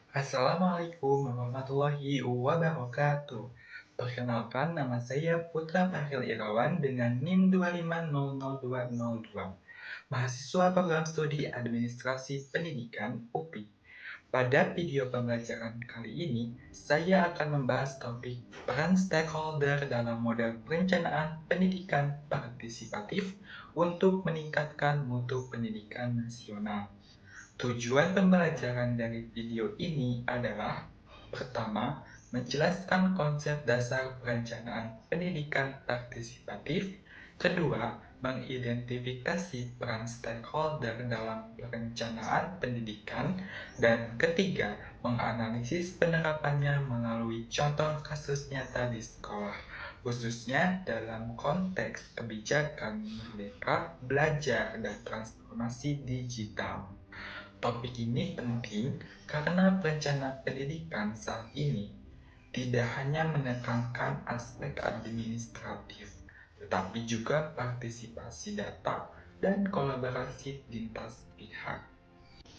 Assalamualaikum warahmatullahi wabarakatuh. Perkenalkan, nama saya Putra Fahril Irawan dengan NIM 2500202, mahasiswa program studi Administrasi Pendidikan UPI. Pada video pembelajaran kali ini, saya akan membahas topik peran stakeholder dalam model perencanaan pendidikan partisipatif untuk meningkatkan mutu pendidikan nasional. Tujuan pembelajaran dari video ini adalah: pertama, menjelaskan konsep dasar perencanaan pendidikan partisipatif. Kedua, mengidentifikasi peran stakeholder dalam perencanaan pendidikan. Dan ketiga, menganalisis penerapannya melalui contoh kasus nyata di sekolah, khususnya dalam konteks kebijakan merdeka belajar dan transformasi digital. Topik ini penting karena perencanaan pendidikan saat ini tidak hanya menekankan aspek administratif, tetapi juga partisipasi data dan kolaborasi lintas pihak.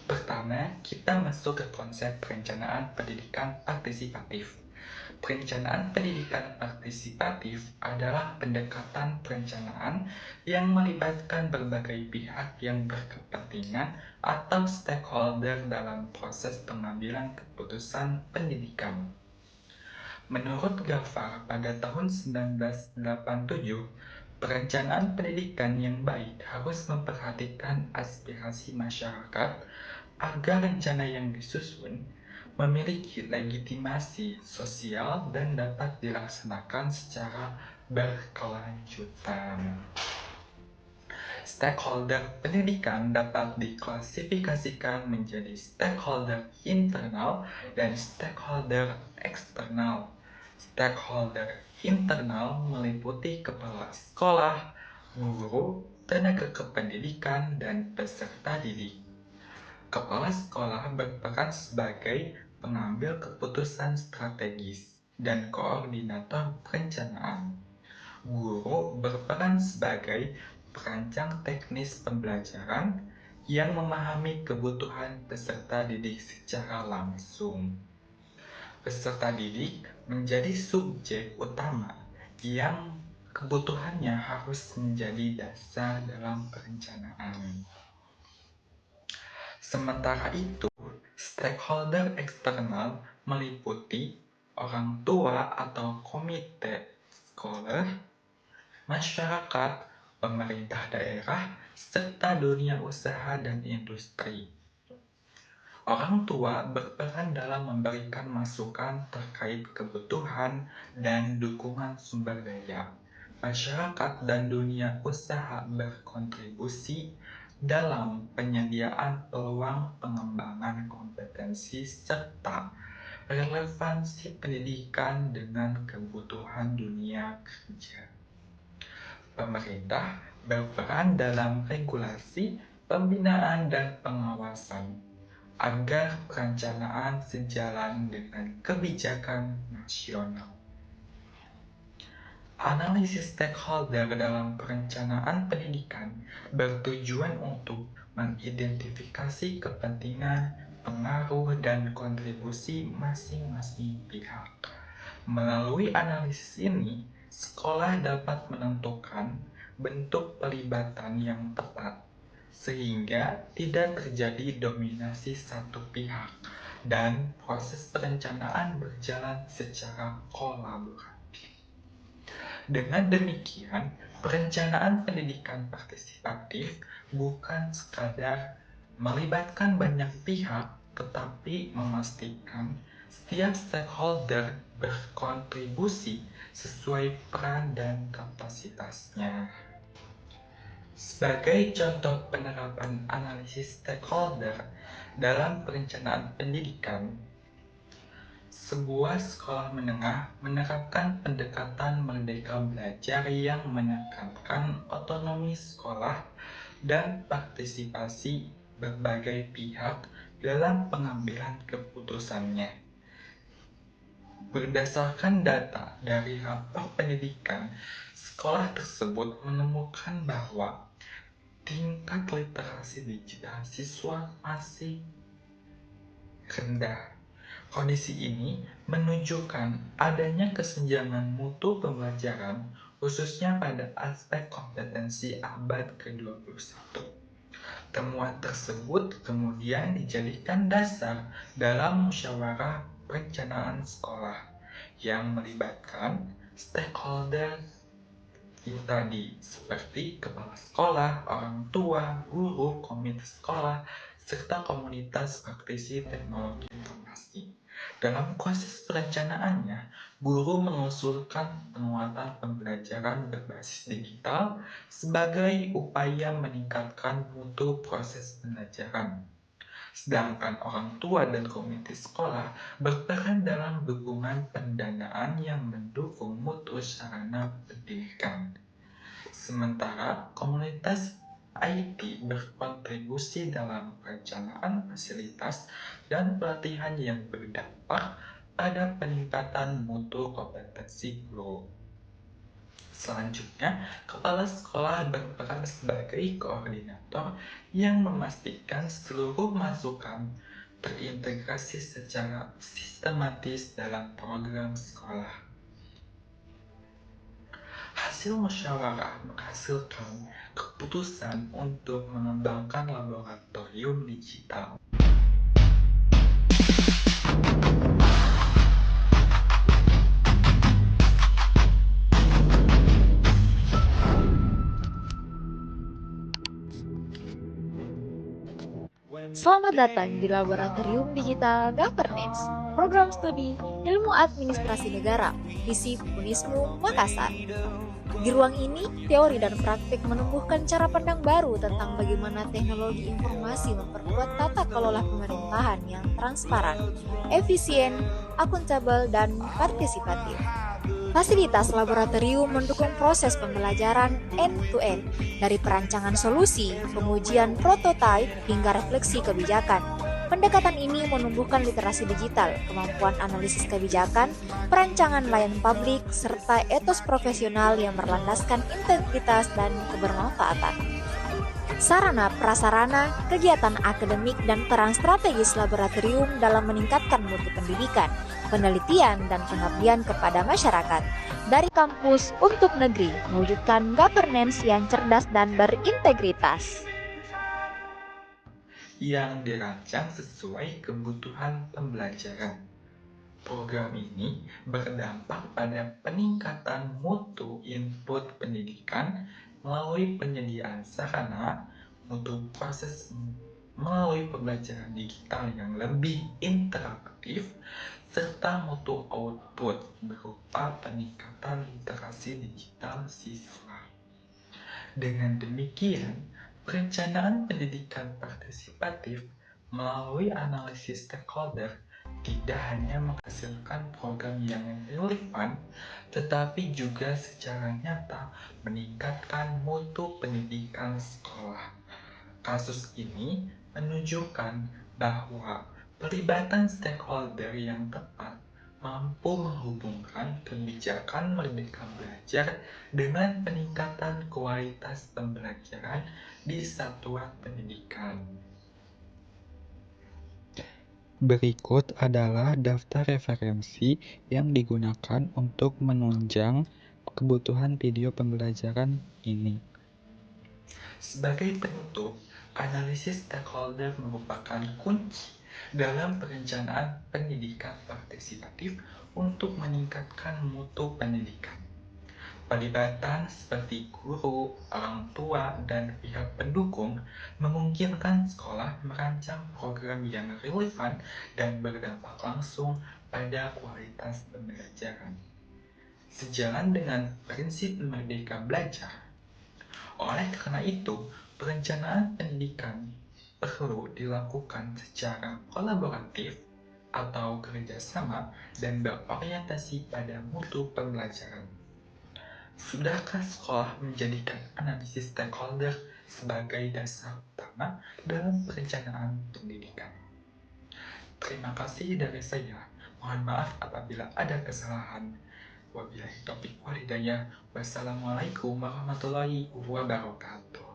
Pertama, kita masuk ke konsep perencanaan pendidikan partisipatif. Perencanaan pendidikan partisipatif adalah pendekatan perencanaan yang melibatkan berbagai pihak yang berkepentingan atau stakeholder dalam proses pengambilan keputusan pendidikan. Menurut Gafar pada tahun 1987, perencanaan pendidikan yang baik harus memperhatikan aspirasi masyarakat agar rencana yang disusun memiliki legitimasi sosial dan dapat dilaksanakan secara berkelanjutan. Stakeholder pendidikan dapat diklasifikasikan menjadi stakeholder internal dan stakeholder eksternal. Stakeholder internal meliputi kepala sekolah, guru, tenaga kependidikan, dan peserta didik. Kepala sekolah berperan sebagai pengambil keputusan strategis dan koordinator perencanaan. Guru berperan sebagai perancang teknis pembelajaran yang memahami kebutuhan peserta didik secara langsung. Peserta didik menjadi subjek utama yang kebutuhannya harus menjadi dasar dalam perencanaan. Sementara itu, stakeholder eksternal meliputi orang tua atau komite sekolah, masyarakat, pemerintah daerah, serta dunia usaha dan industri. Orang tua berperan dalam memberikan masukan terkait kebutuhan dan dukungan sumber daya. Masyarakat dan dunia usaha berkontribusi dalam penyediaan peluang pengembangan kompetensi serta relevansi pendidikan dengan kebutuhan dunia kerja. Pemerintah berperan dalam regulasi, pembinaan, dan pengawasan agar perencanaan sejalan dengan kebijakan nasional. Analisis stakeholder dalam perencanaan pendidikan bertujuan untuk mengidentifikasi kepentingan, pengaruh, dan kontribusi masing-masing pihak. Melalui analisis ini, sekolah dapat menentukan bentuk pelibatan yang tepat, sehingga tidak terjadi dominasi satu pihak dan proses perencanaan berjalan secara kolaboratif. Dengan demikian, perencanaan pendidikan partisipatif bukan sekadar melibatkan banyak pihak, tetapi memastikan setiap stakeholder berkontribusi sesuai peran dan kapasitasnya. Sebagai contoh penerapan analisis stakeholder dalam perencanaan pendidikan, sebuah sekolah menengah menerapkan pendekatan merdeka belajar yang menekankan otonomi sekolah dan partisipasi berbagai pihak dalam pengambilan keputusannya. Berdasarkan data dari rapor pendidikan, sekolah tersebut menemukan bahwa tingkat literasi digital siswa masih rendah. Kondisi ini menunjukkan adanya kesenjangan mutu pembelajaran, khususnya pada aspek kompetensi abad ke-21. Temuan tersebut kemudian dijadikan dasar dalam musyawarah perencanaan sekolah yang melibatkan stakeholder itu tadi, seperti kepala sekolah, orang tua, guru, komite sekolah, serta komunitas praktisi teknologi informasi. Dalam proses perencanaannya, guru mengusulkan penguatan pembelajaran berbasis digital sebagai upaya meningkatkan mutu proses pembelajaran. Sedangkan orang tua dan komite sekolah berperan dalam dukungan pendanaan yang mendukung mutu sarana pendidikan. Sementara komunitas IT berkontribusi dalam perencanaan fasilitas dan pelatihan yang berdampak pada peningkatan mutu kompetensi guru. Selanjutnya, kepala sekolah berperan sebagai koordinator yang memastikan seluruh masukan terintegrasi secara sistematis dalam program sekolah. Hasil musyawarah menghasilkan keputusan untuk mengembangkan laboratorium digital. Selamat datang di Laboratorium Digital Governance, program studi Ilmu Administrasi Negara, FISIP Unismu Makassar. Di ruang ini, teori dan praktik menumbuhkan cara pandang baru tentang bagaimana teknologi informasi memperkuat tata kelola pemerintahan yang transparan, efisien, akuntabel, dan partisipatif. Fasilitas laboratorium mendukung proses pembelajaran end-to-end, dari perancangan solusi, pengujian prototipe, hingga refleksi kebijakan. Pendekatan ini menumbuhkan literasi digital, kemampuan analisis kebijakan, perancangan layanan publik, serta etos profesional yang berlandaskan integritas dan kebermanfaatan. Sarana prasarana, kegiatan akademik, dan peran strategis laboratorium dalam meningkatkan mutu pendidikan, penelitian, dan pengabdian kepada masyarakat. Dari kampus untuk negeri, mewujudkan governance yang cerdas dan berintegritas. Yang dirancang sesuai kebutuhan pembelajaran. Program ini berdampak pada peningkatan mutu input pendidikan melalui penyediaan sarana, mutu proses melalui pembelajaran digital yang lebih interaktif, serta mutu output berupa peningkatan literasi digital siswa. Dengan demikian, perencanaan pendidikan partisipatif melalui analisis stakeholder tidak hanya menghasilkan program yang relevan, tetapi juga secara nyata meningkatkan mutu pendidikan sekolah. Kasus ini menunjukkan bahwa pelibatan stakeholder yang tepat mampu menghubungkan kebijakan Merdeka Belajar dengan peningkatan kualitas pembelajaran di satuan pendidikan. Berikut adalah daftar referensi yang digunakan untuk menunjang kebutuhan video pembelajaran ini. Sebagai penutup, analisis stakeholder merupakan kunci dalam perencanaan pendidikan partisipatif untuk meningkatkan mutu pendidikan. Pelibatan seperti guru, orang tua, dan pihak pendukung memungkinkan sekolah merancang program yang relevan dan berdampak langsung pada kualitas pembelajaran. Sejalan dengan prinsip Merdeka Belajar, oleh karena itu, perencanaan pendidikan perlu dilakukan secara kolaboratif atau kerjasama dan berorientasi pada mutu pembelajaran. Sudahkah sekolah menjadikan analisis stakeholder sebagai dasar utama dalam perencanaan pendidikan? Terima kasih dari saya. Mohon maaf apabila ada kesalahan. Wabillahi taufiq wal hidayah. Wassalamualaikum warahmatullahi wabarakatuh.